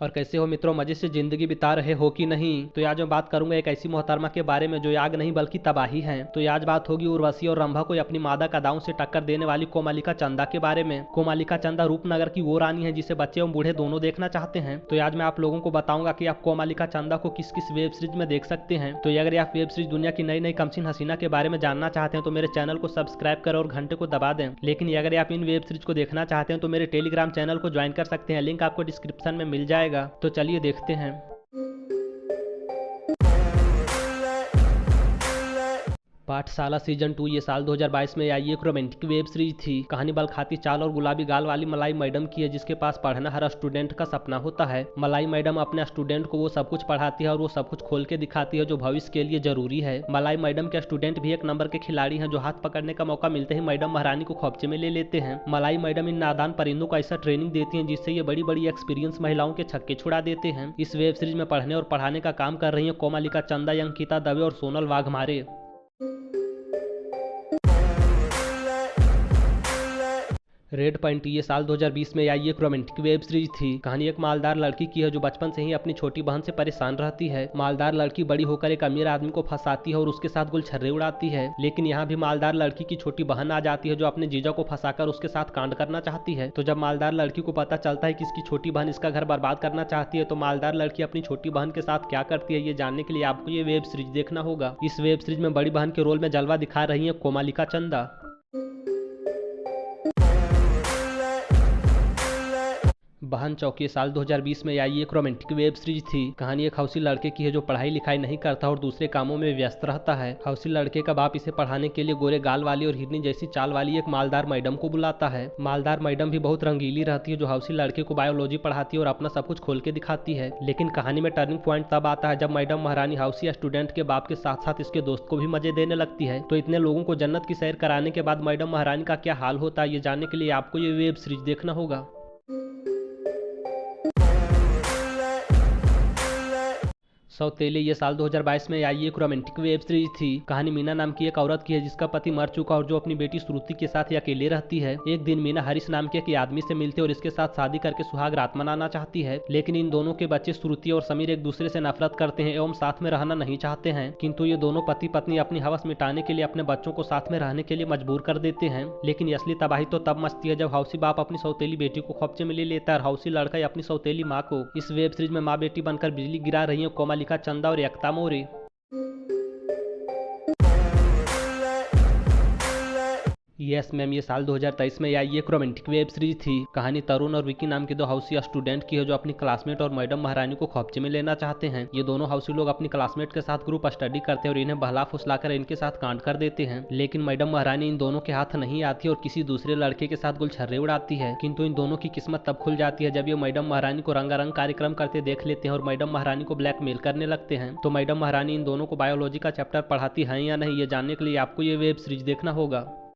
और कैसे हो मित्रों, मजे से जिंदगी बिता रहे हो कि नहीं। तो आज मैं बात करूंगा एक ऐसी मोहतरमा के बारे में जो आग नहीं बल्कि तबाही है। तो आज बात होगी उर्वशी और रंभा को अपनी मादा कदाओं से टक्कर देने वाली कोमालिका चंदा के बारे में। कोमालिका चंदा रूपनगर की वो रानी है जिसे बच्चे एवं बूढ़े दोनों देखना चाहते हैं। तो आज मैं आप लोगों को बताऊंगा कि आप कोमालिका चंदा को किस किस वेब सीरीज में देख सकते हैं। तो अगर आप वेब सीरीज दुनिया की नई नई कमसीन हसीना के बारे में जानना चाहते हैं तो मेरे चैनल को सब्सक्राइब करें और घंटे को दबा दें। लेकिन अगर आप इन वेब सीरीज को देखना चाहते हैं तो मेरे टेलीग्राम चैनल को ज्वाइन कर सकते हैं, लिंक आपको डिस्क्रिप्शन में मिल जाएगा। तो चलिए देखते हैं। पाठशाला सीजन 2 ये साल 2022 में आई एक रोमांटिक वेब सीरीज थी। कहानी बलखाती चाल और गुलाबी गाल वाली मलाई मैडम की है जिसके पास पढ़ना हर स्टूडेंट का सपना होता है। मलाई मैडम अपने स्टूडेंट को वो सब कुछ पढ़ाती है और वो सब कुछ खोल के दिखाती है जो भविष्य के लिए जरूरी है। मलाई मैडम के स्टूडेंट भी एक नंबर के खिलाड़ी हैं जो हाथ पकड़ने का मौका मिलते ही मैडम महारानी को खोपचे में ले लेते हैं। मलाई मैडम इन नादान परिंदों को ऐसा ट्रेनिंग देती है जिससे ये बड़ी बड़ी एक्सपीरियंस महिलाओं के छक्के छुड़ा देते हैं। इस वेब सीरीज में पढ़ने और पढ़ाने का काम कर रही है कोमालिका चंदा, अंकिता दवे और सोनल वाघमारे। रेड पॉइंट ये साल 2020 में आई एक रोमांटिक वेब सीरीज थी। कहानी एक मालदार लड़की की है जो बचपन से ही अपनी छोटी बहन से परेशान रहती है। मालदार लड़की बड़ी होकर एक अमीर आदमी को फंसाती है और उसके साथ गुलछर्रे उड़ाती है। लेकिन यहाँ भी मालदार लड़की की छोटी बहन आ जाती है जो अपने जीजा को फंसाकर उसके साथ कांड करना चाहती है। तो जब मालदार लड़की को पता चलता है कि इसकी छोटी बहन इसका घर बर्बाद करना चाहती है तो मालदार लड़की अपनी छोटी बहन के साथ क्या करती है ये जानने के लिए आपको ये वेब सीरीज देखना होगा। इस वेब सीरीज में बड़ी बहन के रोल में जलवा दिखा रही है कोमालिका चंदा। बहन चौकी साल 2020 में आई एक रोमांटिक वेब सीरीज थी। कहानी एक हौसी लड़के की है जो पढ़ाई लिखाई नहीं करता और दूसरे कामों में व्यस्त रहता है। हौसी लड़के का बाप इसे पढ़ाने के लिए गोरे गाल वाली और हिरनी जैसी चाल वाली एक मालदार मैडम को बुलाता है। मालदार मैडम भी बहुत रंगीली रहती है जो हौसी लड़के को बायोलॉजी पढ़ाती है और अपना सब कुछ खोल के दिखाती है। लेकिन कहानी में टर्निंग पॉइंट तब आता है जब मैडम महारानी हौसी स्टूडेंट के बाप के साथ साथ इसके दोस्त को भी मजे देने लगती है। तो इतने लोगों को जन्नत की सैर कराने के बाद मैडम महारानी का क्या हाल होता है ये जानने के लिए आपको ये वेब सीरीज देखना होगा। सौतेली ये साल 2022 में आई एक रोमांटिक वेब सीरीज थी। कहानी मीना नाम की एक औरत की है जिसका पति मर चुका और जो अपनी बेटी श्रुति के साथ अकेले रहती है। एक दिन मीना हरीश नाम के एक आदमी से मिलते और इसके साथ शादी करके सुहाग रात मनाना चाहती है। लेकिन इन दोनों के बच्चे श्रुति और समीर एक दूसरे से नफरत करते हैं एवं साथ में रहना नहीं चाहते हैं। किंतु ये दोनों पति पत्नी अपनी हवस मिटाने के लिए अपने बच्चों को साथ में रहने के लिए मजबूर कर देते हैं। लेकिन असली तबाही तो तब मचती है जब हौसी बाप अपनी सौतेली बेटी को खोपचे में ले लेता है और हौसी लड़का अपनी सौतेली माँ को। इस वेब सीरीज में माँ बेटी बनकर बिजली गिरा रही है कोमालिका चंदा और एकता मोरे। यस मैम ये साल 2023 में आई एक रोमांटिक वेब सीरीज थी। कहानी तरुण और विकी नाम के दो हाउसी स्टूडेंट की है जो अपनी क्लासमेट और मैडम महारानी को खोपचे में लेना चाहते हैं। ये दोनों हाउसी लोग अपनी क्लासमेट के साथ ग्रुप स्टडी करते हैं और इन्हें बहला फुसलाकर इनके साथ कांड कर देते हैं। लेकिन मैडम महारानी इन दोनों के हाथ नहीं आती और किसी दूसरे लड़के के साथ गुलछर्रे उड़ाती है। किंतु इन दोनों की किस्मत तब खुल जाती है जब ये मैडम महारानी को रंगारंग कार्यक्रम करते देख लेते हैं और मैडम महारानी को ब्लैकमेल करने लगते हैं। तो मैडम महारानी इन दोनों को बायोलॉजी का चैप्टर पढ़ाती है या नहीं ये जानने के लिए आपको ये वेब सीरीज देखना होगा।